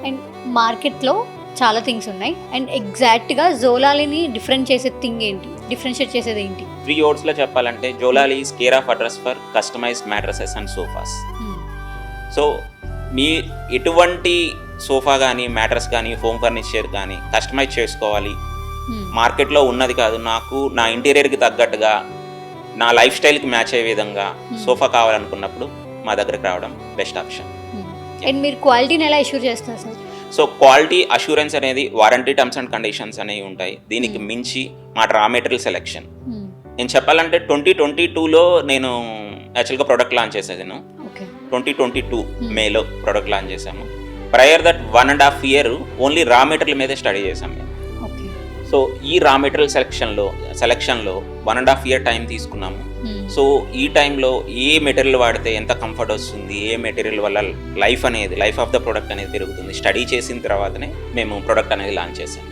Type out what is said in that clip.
And మార్కెట్లో చాలా things ఉన్నాయి అండ్ ఎగ్జాక్ట్గా జోలాలీని డిఫరెన్షియేట్ చేసేది ఏంటి? 3 wordsలో చెప్పాలంటే Jolali is care of address for customized mattresses and sofas. So మీ ఎటువంటి సోఫా కానీ మ్యాట్రస్ కానీ హోమ్ ఫర్నిచర్ కానీ కస్టమైజ్ చేసుకోవాలి, మార్కెట్లో ఉన్నది కాదు, నాకు నా ఇంటీరియర్కి తగ్గట్టుగా నా లైఫ్ స్టైల్కి మ్యాచ్ అయ్యే విధంగా సోఫా కావాలనుకున్నప్పుడు మా దగ్గరకు రావడం బెస్ట్ ఆప్షన్. అండ్ మీరు క్వాలిటీని ఎలా అష్యూర్ చేస్తారు సార్? సో క్వాలిటీ అష్యూరెన్స్ అనేది వారంటీ టర్మ్స్ అండ్ కండిషన్స్ అనేవి ఉంటాయి. దీనికి మించి మా రా మెటీరియల్ సెలెక్షన్ నేను చెప్పాలంటే 2022లో నేను యాక్చువల్గా ప్రోడక్ట్ లాంచ్ చేసేది. 2022 మేలో ప్రోడక్ట్ లాంచ్ చేసాము. Prior that 1.5 year only raw material మీదే స్టడీ చేసాము మేము. సో ఈ రా మెటీరియల్ సెలెక్షన్లో 1.5 year టైం తీసుకున్నాము. సో ఈ టైంలో ఏ మెటీరియల్ వాడితే ఎంత కంఫర్ట్ వస్తుంది, ఏ మెటీరియల్ వల్ల లైఫ్ ఆఫ్ ద ప్రోడక్ట్ అనేది పెరుగుతుంది, స్టడీ చేసిన తర్వాతనే మేము ప్రోడక్ట్ అనేది లాంచ్ చేసాము.